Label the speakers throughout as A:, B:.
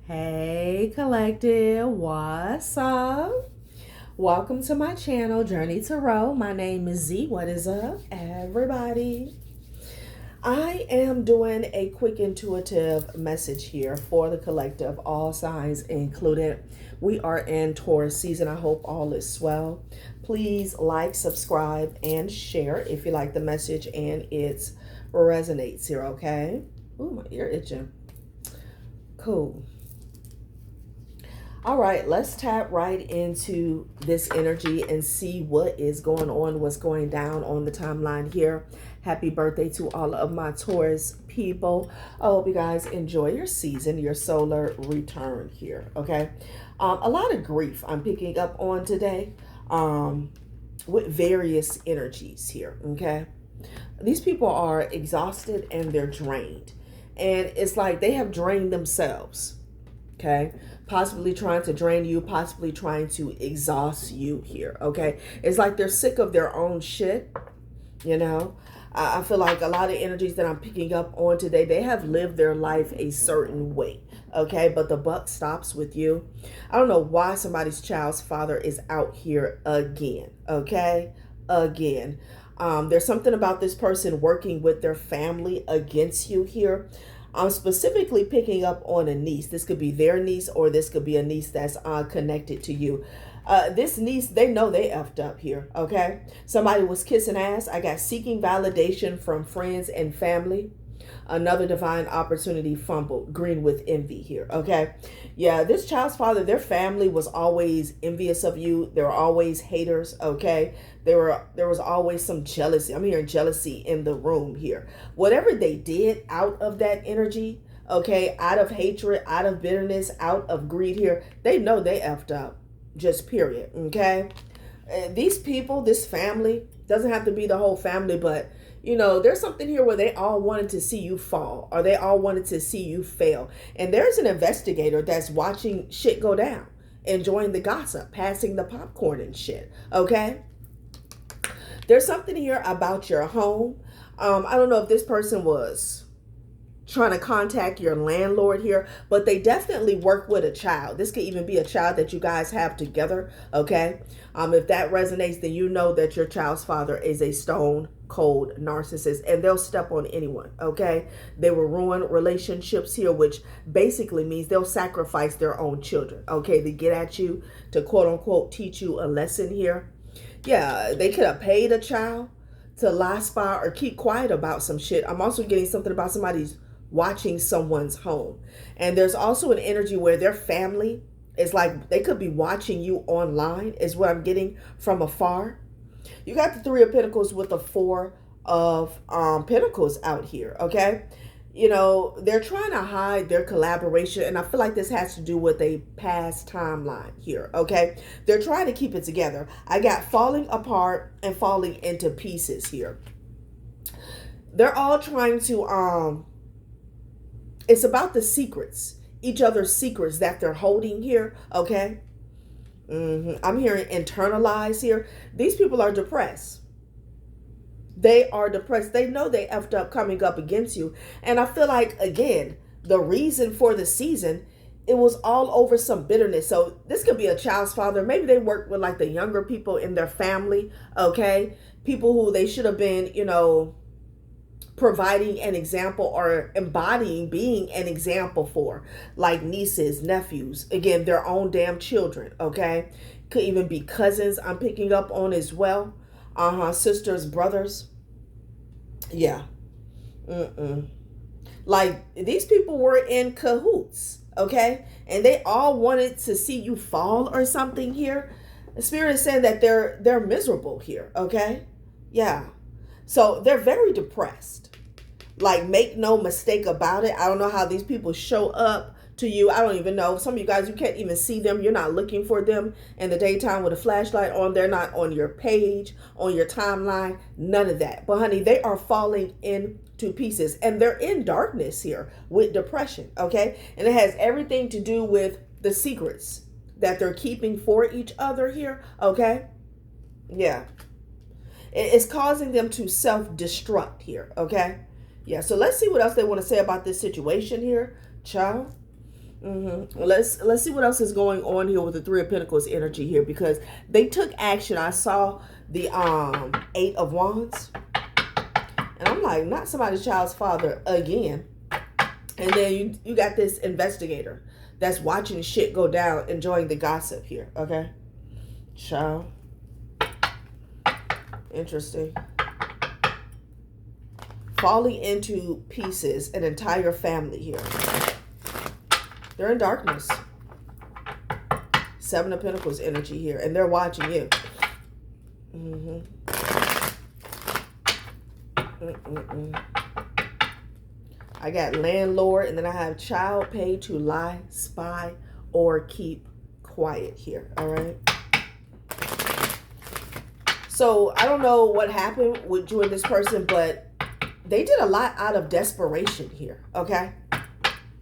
A: Hey collective, what's up? Welcome to my channel, Journey Tarot. My name is Z. What is up, everybody? I am doing a quick intuitive message here for the collective, all signs included. We are in Taurus season. I hope all is well. Please like, subscribe, and share if you like the message and it resonates here, okay? Ooh, my ear itching. Cool. All right, let's tap right into this energy and see what is going on, what's going down on the timeline here. Happy birthday to all of my Taurus people. I hope you guys enjoy your season, your solar return here, okay? A lot of grief I'm picking up on today with various energies here, okay? These people are exhausted and they're drained. And it's like they have drained themselves, okay? Possibly trying to drain you, possibly trying to exhaust you here, okay? It's like they're sick of their own shit, you know? I feel like a lot of energies that I'm picking up on today, they have lived their life a certain way, okay? But the buck stops with you. I don't know why somebody's child's father is out here again, okay? Again. There's something about this person working with their family against you here. I'm specifically picking up on a niece. This could be their niece or this could be a niece that's connected to you. This niece, they know they effed up here, okay? Somebody was kissing ass. I got seeking validation from friends and family. Another divine opportunity fumbled. Green with envy here, okay? Yeah, this child's father, their family was always envious of you. They were always haters, okay? There was always some jealousy. I'm hearing jealousy in the room here. Whatever they did out of that energy, okay, out of hatred, out of bitterness, out of greed here, they know they effed up. Just period, okay? These people, this family, doesn't have to be the whole family, but you know, there's something here where they all wanted to see you fall or they all wanted to see you fail. And there's an investigator that's watching shit go down, enjoying the gossip, passing the popcorn and shit, okay? There's something here about your home. I don't know if this person was trying to contact your landlord here, but they definitely work with a child. This could even be a child that you guys have together, okay? If that resonates, then you know that your child's father is a stone cold narcissist and they'll step on anyone, okay? They will ruin relationships here, which basically means they'll sacrifice their own children, okay? To get at you, to quote unquote teach you a lesson here. Yeah, they could have paid a child to lie, spy, or keep quiet about some shit. I'm also getting something about somebody's watching someone's home. And there's also an energy where their family is like, they could be watching you online, is what I'm getting from afar. You got the Three of Pentacles with the Four of Pentacles out here, okay? You know, they're trying to hide their collaboration, and I feel like this has to do with a past timeline here, okay? They're trying to keep it together. I got falling apart and falling into pieces here. They're all trying to, it's about the secrets, each other's secrets that they're holding here, okay? I'm hearing internalize here. These people are depressed. They are depressed. They know they effed up coming up against you. And I feel like, again, the reason for the season, it was all over some bitterness. So this could be a child's father. Maybe they work with like the younger people in their family, okay? People who they should have been, you know, providing an example or embodying being an example for, like nieces, nephews, again, their own damn children, okay? Could even be cousins I'm picking up on as well. Sisters, brothers. Yeah. Like, these people were in cahoots, okay? And they all wanted to see you fall or something here. The spirit is saying that they're miserable here, okay? Yeah. So they're very depressed. Like, make no mistake about it. I don't know how these people show up to you. I don't even know. Some of you guys, you can't even see them. You're not looking for them in the daytime with a flashlight on. They're not on your page, on your timeline, none of that. But honey, they are falling into pieces and they're in darkness here with depression, okay? And it has everything to do with the secrets that they're keeping for each other here, okay? Yeah. It's causing them to self-destruct here, okay? Yeah, so let's see what else they want to say about this situation here, child. Let's see what else is going on here with the Three of Pentacles energy here, because they took action. I saw the Eight of Wands, and I'm like, not somebody's child's father again. And then you got this investigator that's watching shit go down, enjoying the gossip here. Okay, child. Interesting. Falling into pieces, an entire family here. They're in darkness. Seven of Pentacles energy here, and they're watching you. I got landlord, and then I have child paid to lie, spy, or keep quiet here. All right. So I don't know what happened with you and this person, but they did a lot out of desperation here. Okay.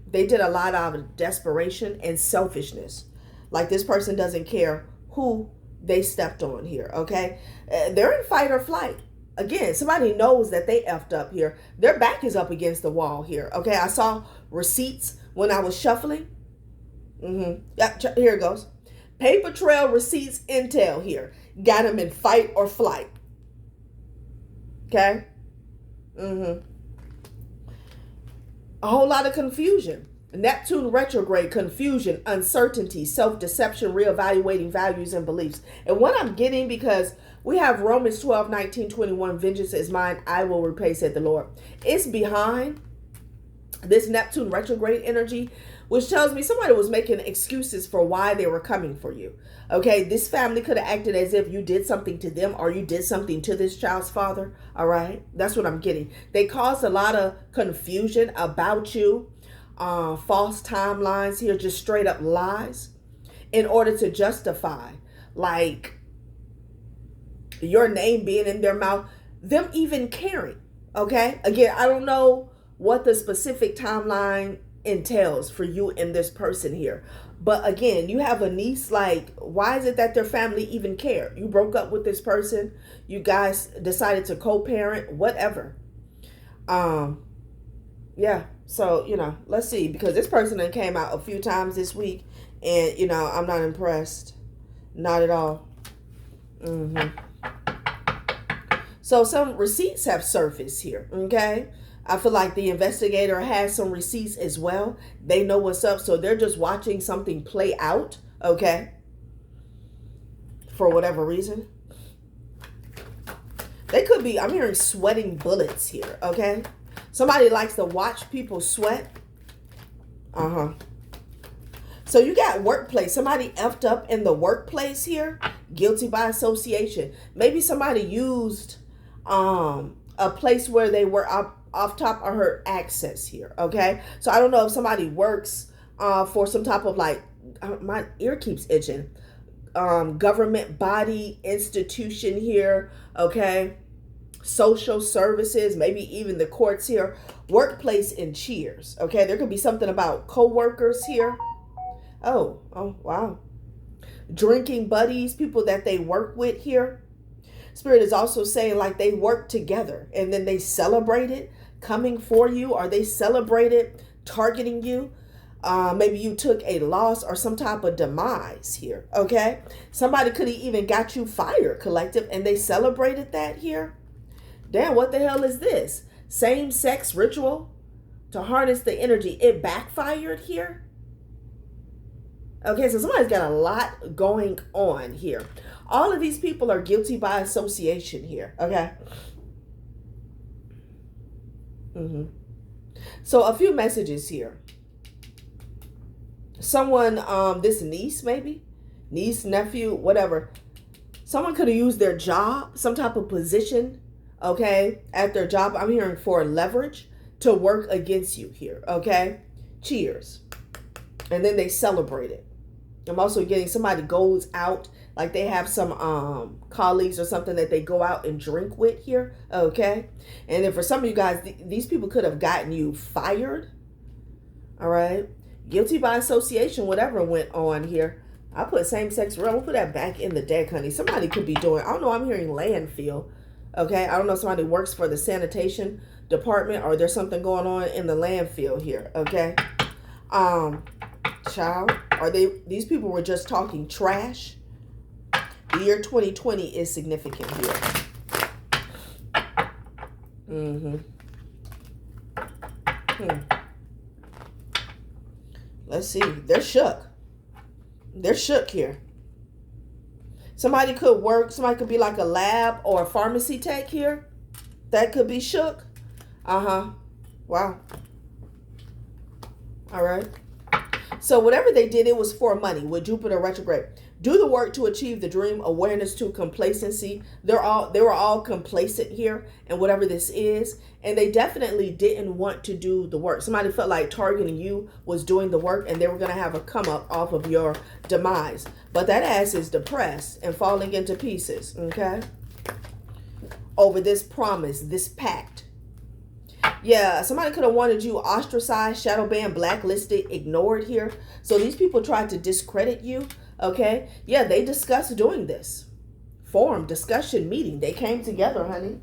A: They did a lot out of desperation and selfishness. Like this person doesn't care who they stepped on here, okay? They're in fight or flight. Again, somebody knows that they effed up here. Their back is up against the wall here, okay? I saw receipts when I was shuffling. Yep, here it goes. Paper trail, receipts, intel here. Got them in fight or flight. Okay? A whole lot of confusion. Neptune retrograde, confusion, uncertainty, self-deception, reevaluating values and beliefs. And what I'm getting, because we have Romans 12:19-21, vengeance is mine, I will repay, said the Lord. It's behind this Neptune retrograde energy, which tells me somebody was making excuses for why they were coming for you. Okay, this family could have acted as if you did something to them or you did something to this child's father. All right, that's what I'm getting. They caused a lot of confusion about you. False timelines here, just straight up lies, in order to justify, like, your name being in their mouth, them even caring. Okay, again, I don't know what the specific timeline entails for you and this person here, but again, you have a niece. Like, why is it that their family even care? You broke up with this person, you guys decided to co-parent, whatever. Yeah, so, you know, let's see, because this person that came out a few times this week, and, you know, I'm not impressed. Not at all. So some receipts have surfaced here, okay? I feel like the investigator has some receipts as well. They know what's up, so they're just watching something play out, okay? For whatever reason. They could be, I'm hearing sweating bullets here, okay? Somebody likes to watch people sweat. So you got workplace. Somebody effed up in the workplace here. Guilty by association. Maybe somebody used a place where they were off top of her access here. Okay. So I don't know if somebody works for some type of, like, my ear keeps itching. Government body, institution here. Okay. Social services, maybe even the courts here. Workplace and cheers. Okay, there could be something about co-workers here. Oh, wow. Drinking buddies, people that they work with here. Spirit is also saying, like, they work together and then they celebrated coming for you, or they celebrated targeting you. Maybe you took a loss or some type of demise here. Okay, somebody could have even got you fired, collective, and they celebrated that here. Damn, what the hell is this? Same-sex ritual to harness the energy. It backfired here. Okay, so somebody's got a lot going on here. All of these people are guilty by association here. Okay. So a few messages here. Someone, this niece maybe, niece, nephew, whatever. Someone could have used their job, some type of position, okay, at their job. I'm hearing for leverage to work against you here, okay? Cheers. And then they celebrate it. I'm also getting somebody goes out, like they have some colleagues or something that they go out and drink with here, okay? And then for some of you guys, these people could have gotten you fired, all right? Guilty by association, whatever went on here. I put same-sex realm. We'll put that back in the deck, honey. Somebody could be doing, I don't know, I'm hearing landfill. Okay, I don't know if somebody works for the sanitation department or there's something going on in the landfill here. Okay. Child, these people were just talking trash? The year 2020 is significant here. Let's see. They're shook. They're shook here. Somebody could be like a lab or a pharmacy tech here. That could be shook. Wow. All right. So whatever they did, it was for money with Jupiter retrograde. Do the work to achieve the dream. Awareness to complacency. They were all complacent here and whatever this is. And they definitely didn't want to do the work. Somebody felt like targeting you was doing the work and they were going to have a come up off of your demise. But that ass is depressed and falling into pieces. Okay. Over this promise, this pact. Yeah, somebody could have wanted you ostracized, shadow banned, blacklisted, ignored here. So these people tried to discredit you. Okay. Yeah, they discussed doing this. Forum, discussion, meeting. They came together, honey.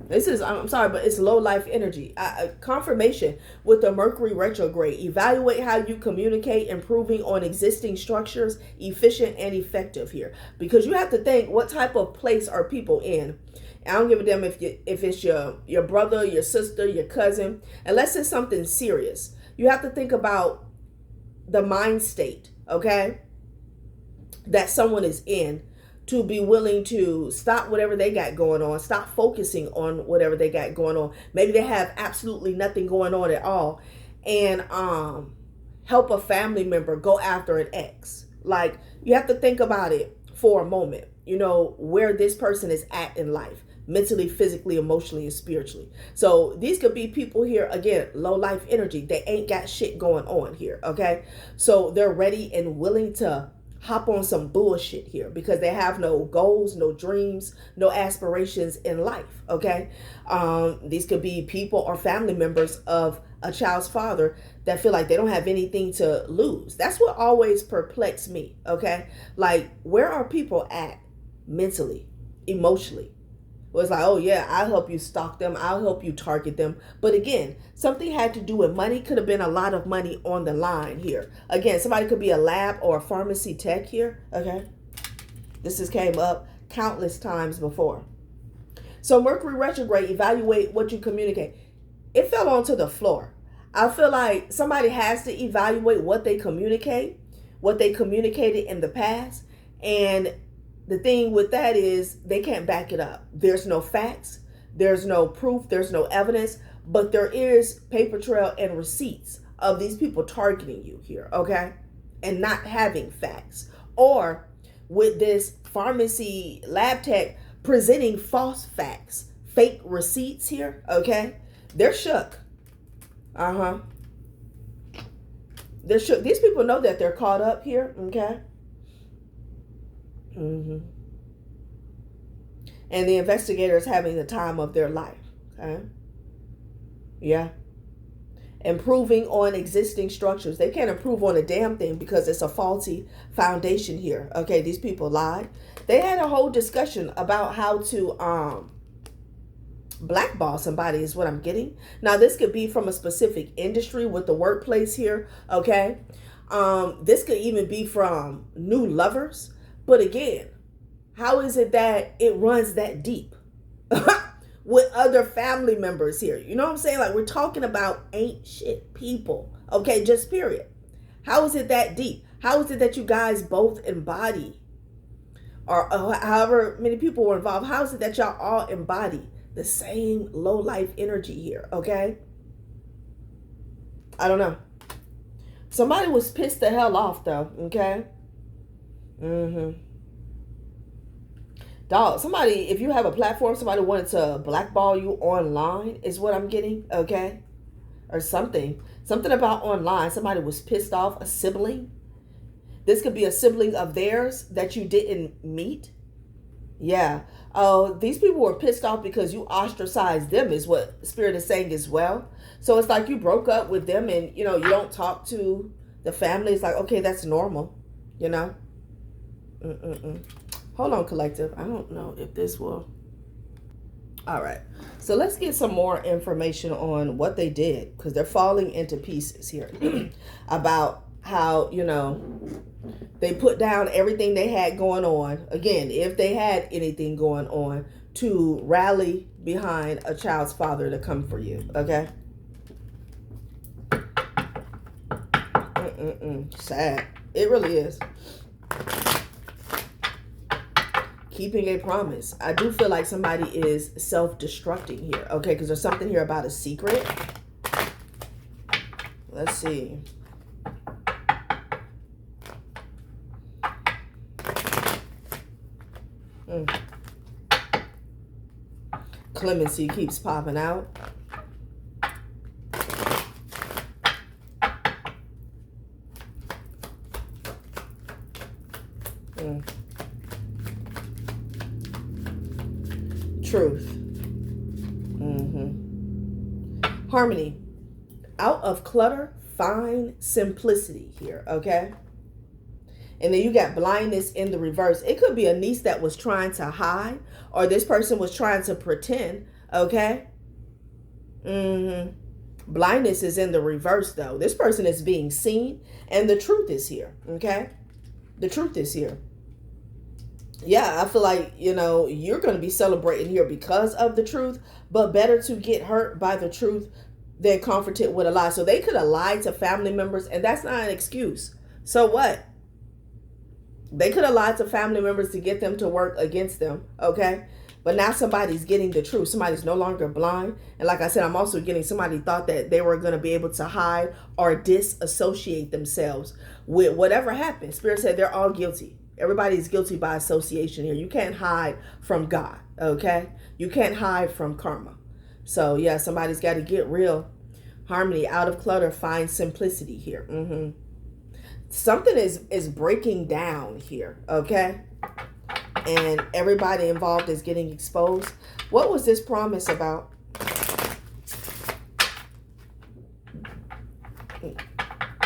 A: This is, I'm sorry, but it's low life energy. Confirmation with the Mercury retrograde. Evaluate how you communicate, improving on existing structures, efficient and effective here. Because you have to think, what type of place are people in? I don't give a damn if it's your brother, your sister, your cousin, unless it's something serious. You have to think about the mind state, okay, that someone is in to be willing to stop whatever they got going on, stop focusing on whatever they got going on. Maybe they have absolutely nothing going on at all, and help a family member go after an ex. Like, you have to think about it for a moment, you know, where this person is at in life. Mentally, physically, emotionally, and spiritually. So these could be people here, again, low life energy. They ain't got shit going on here, okay? So they're ready and willing to hop on some bullshit here because they have no goals, no dreams, no aspirations in life, okay? These could be people or family members of a child's father that feel like they don't have anything to lose. That's what always perplexed me, okay? Like, where are people at mentally, emotionally? Well, it's like, oh yeah, I'll help you stalk them. I'll help you target them. But again, something had to do with money. Could have been a lot of money on the line here. Again, somebody could be a lab or a pharmacy tech here. Okay. This has came up countless times before. So Mercury retrograde, evaluate what you communicate. It fell onto the floor. I feel like somebody has to evaluate what they communicate, what they communicated in the past, and the thing with that is they can't back it up. There's no facts. There's no proof. There's no evidence. But there is paper trail and receipts of these people targeting you here, okay? And not having facts. Or with this pharmacy lab tech presenting false facts, fake receipts here, okay? They're shook. They're shook. These people know that they're caught up here, okay? And the investigator is having the time of their life. Okay. Yeah. Improving on existing structures. They can't improve on a damn thing because it's a faulty foundation here. Okay. These people lied. They had a whole discussion about how to blackball somebody is what I'm getting. Now, this could be from a specific industry with the workplace here. Okay. This could even be from new lovers. But again, how is it that it runs that deep with other family members here? You know what I'm saying? Like, we're talking about ain't shit people. Okay, just period. How is it that deep? How is it that you guys both embody, or however many people were involved, how is it that y'all all embody the same low life energy here? Okay. I don't know. Somebody was pissed the hell off though. Okay. Dog, somebody, if you have a platform, somebody wanted to blackball you online is what I'm getting, okay? Or something about online. Somebody was pissed off, a sibling. This could be a sibling of theirs that you didn't meet. Yeah. Oh, these people were pissed off because you ostracized them is what Spirit is saying as well. So it's like you broke up with them and, you know, you don't talk to the family. It's like, okay, that's normal, you know? Hold on, collective. I don't know if this will. All right. So let's get some more information on what they did, because they're falling into pieces here about how, they put down everything they had going on. Again, if they had anything going on, to rally behind a child's father to come for you. Okay. Sad. It really is. Keeping a promise. I do feel like somebody is self-destructing here. Okay, because there's something here about a secret. Let's see. Clemency keeps popping out. Truth. Harmony. Out of clutter, find simplicity here, okay? And then you got blindness in the reverse. It could be a niece that was trying to hide, or this person was trying to pretend, okay? Blindness is in the reverse, though. This person is being seen, and the truth is here, okay? The truth is here. Yeah, I feel like, you're going to be celebrating here because of the truth, but better to get hurt by the truth than comforted with a lie. So they could have lied to family members, and that's not an excuse. So what? They could have lied to family members to get them to work against them, okay? But now somebody's getting the truth. Somebody's no longer blind. And like I said, I'm also getting somebody thought that they were going to be able to hide or disassociate themselves with whatever happened. Spirit said they're all guilty. Everybody's guilty by association here. You can't hide from God, okay? You can't hide from karma. So, yeah, somebody's got to get real. Harmony, out of clutter, find simplicity here. Something is breaking down here, okay? And everybody involved is getting exposed. What was this promise about?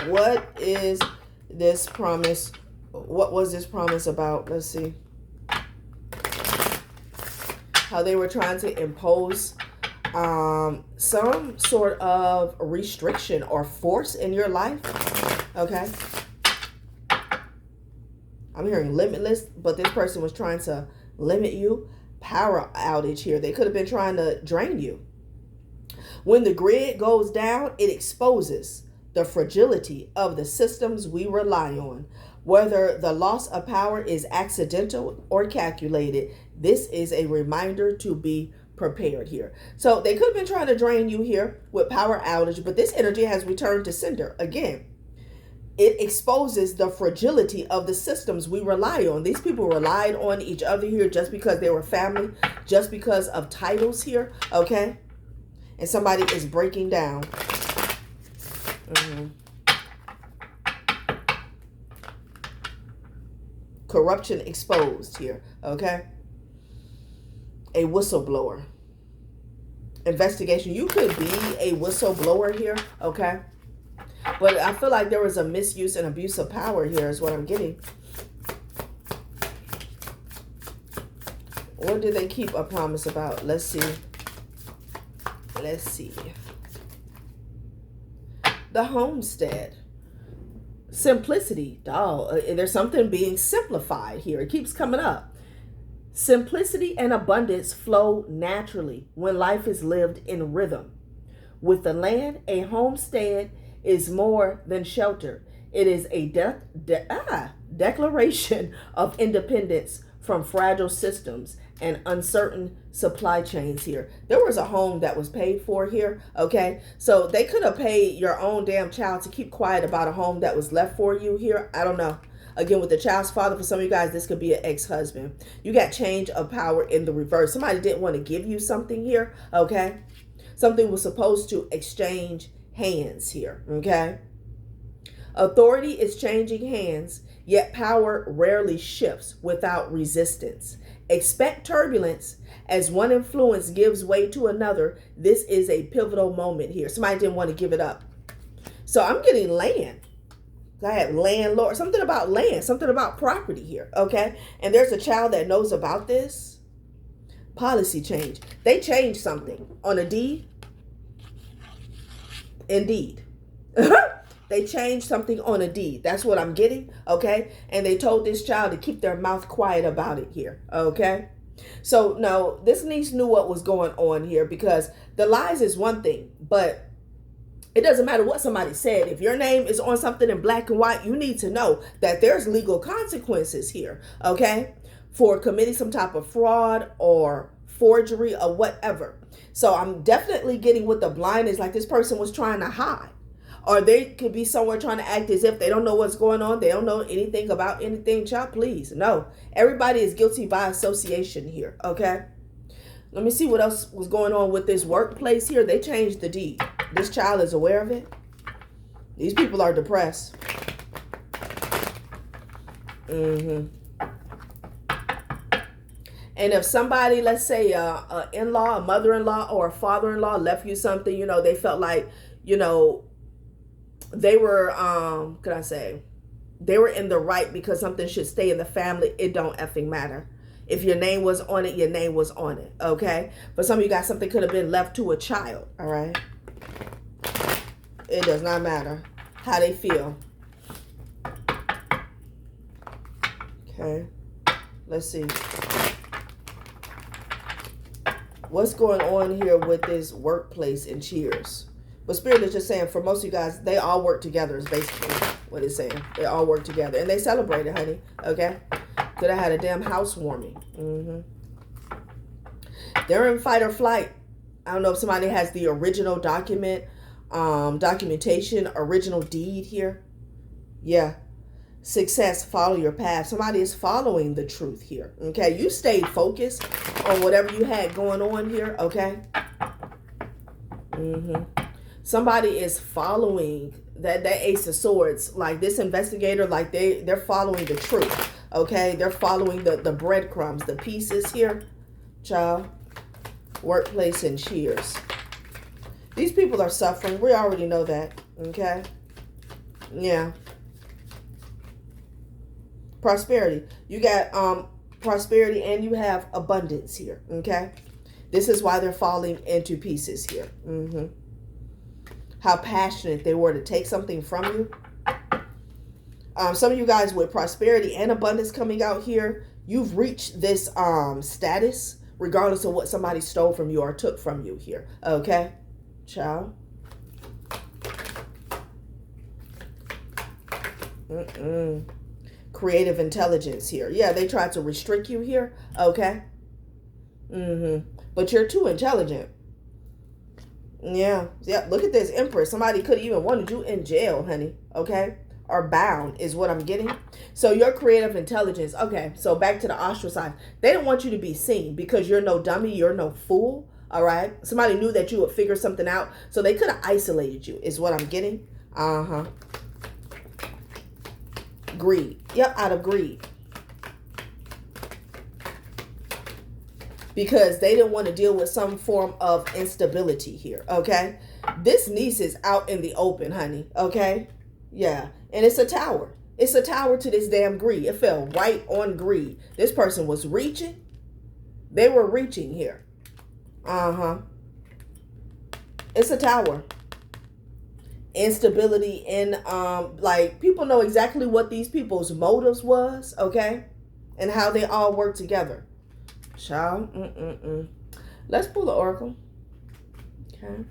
A: What is this promise? What was this promise about? Let's see. How they were trying to impose some sort of restriction or force in your life. Okay. I'm hearing limitless, but this person was trying to limit you. Power outage here. They could have been trying to drain you. When the grid goes down, it exposes the fragility of the systems we rely on. Whether the loss of power is accidental or calculated, this is a reminder to be prepared here. So they could have been trying to drain you here with power outage, but this energy has returned to sender again. It exposes the fragility of the systems we rely on. These people relied on each other here just because they were family, just because of titles here, okay? And somebody is breaking down. Corruption exposed here, okay? A whistleblower. Investigation. You could be a whistleblower here, okay? But I feel like there was a misuse and abuse of power here is what I'm getting. What did they keep a promise about? Let's see. Let's see. The homestead. Simplicity. There's something being simplified here. It keeps coming up. Simplicity and abundance flow naturally when life is lived in rhythm. With the land, a homestead is more than shelter. It is a declaration of independence from fragile systems and uncertain supply chains here. There was a home that was paid for here, okay? So they could have paid your own damn child to keep quiet about a home that was left for you here. I don't know. Again, with the child's father, for some of you guys, this could be an ex-husband. You got change of power in the reverse. Somebody didn't want to give you something here, okay? Something was supposed to exchange hands here, okay? Authority is changing hands, yet power rarely shifts without resistance. Expect turbulence as one influence gives way to another. This is a pivotal moment here. Somebody didn't want to give it up. So I'm getting land. I had landlord, something about land, something about property here, okay? And there's a child that knows about this. Policy change. They changed something on a deed. Indeed. They changed something on a deed. That's what I'm getting. Okay. And they told this child to keep their mouth quiet about it here. Okay. So no, this niece knew what was going on here, because the lies is one thing, but it doesn't matter what somebody said. If your name is on something in black and white, you need to know that there's legal consequences here. Okay. For committing some type of fraud or forgery or whatever. So I'm definitely getting with the blind is like this person was trying to hide. Or they could be somewhere trying to act as if they don't know what's going on. They don't know anything about anything. Child, please. No. Everybody is guilty by association here. Okay? Let me see what else was going on with this workplace here. They changed the deed. This child is aware of it. These people are depressed. And if somebody, let's say a in-law, a mother-in-law, or a father-in-law left you something, you know, they felt like, you know, they were, they were in the right because something should stay in the family. It don't effing matter. If your name was on it, your name was on it. Okay. But some of you guys, something could have been left to a child. All right. It does not matter how they feel. Okay. Let's see. What's going on here with this workplace and cheers? But Spirit is just saying, for most of you guys, they all work together is basically what it's saying. They all work together. And they celebrated, honey. Okay? Could have had a damn housewarming. They're in fight or flight. I don't know if somebody has the original documentation, original deed here. Yeah. Success, follow your path. Somebody is following the truth here. Okay? You stayed focused on whatever you had going on here. Okay? Somebody is following that Ace of Swords, like this investigator, like they're following the truth. Okay, they're following the breadcrumbs, the pieces here. Child, workplace and cheers. These people are suffering. We already know that. Okay, yeah. Prosperity. You got prosperity and you have abundance here. Okay, this is why they're falling into pieces here. How passionate they were to take something from you. Some of you guys with prosperity and abundance coming out here, you've reached this status regardless of what somebody stole from you or took from you here. Okay, child. Creative intelligence here. Yeah, they tried to restrict you here. Okay. But you're too intelligent. Yeah. Look at this Empress. Somebody could have even wanted you in jail, honey. Okay. Or bound is what I'm getting. So your creative intelligence. Okay. So back to the ostracized. They didn't want you to be seen because you're no dummy. You're no fool. All right. Somebody knew that you would figure something out. So they could have isolated you is what I'm getting. Greed. Yep. Out of greed. Because they didn't want to deal with some form of instability here, okay? This niece is out in the open, honey, okay? Yeah, and it's a tower. It's a tower to this damn greed. It fell right on greed. This person was reaching. They were reaching here. It's a tower. Instability in, like, people know exactly what these people's motives was, okay? And how they all work together. Child, Let's pull the oracle. Okay.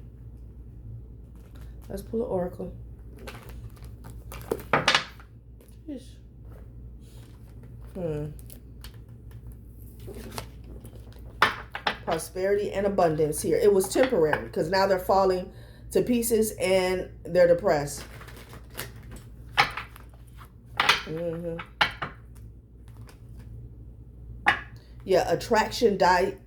A: Let's pull the oracle. Prosperity and abundance here. It was temporary because now they're falling to pieces and they're depressed. Yeah, attraction damn.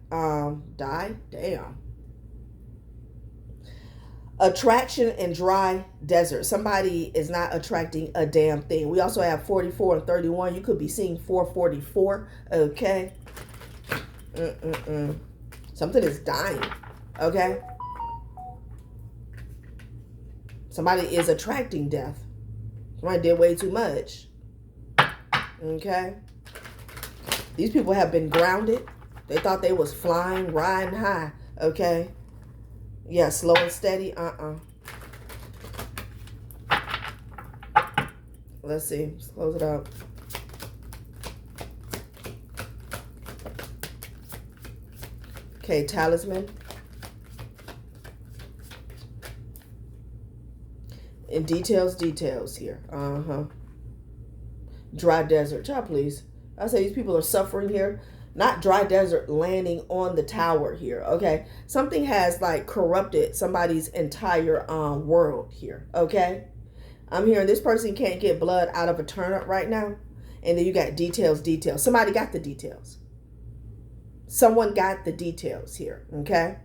A: Attraction and dry desert. Somebody is not attracting a damn thing. We also have 44 and 31. You could be seeing 444. Okay. Something is dying. Okay. Somebody is attracting death. Somebody did way too much. Okay. These people have been grounded. They thought they was flying, riding high. Okay. Yeah, slow and steady. Let's see. Let's close it out. Okay, talisman. And details here. Dry desert. Child, please. I say these people are suffering here. Not dry desert landing on the tower here. Okay. Something has like corrupted somebody's entire world here. Okay. I'm hearing this person can't get blood out of a turnip right now. And then you got details. Somebody got the details. Someone got the details here. Okay.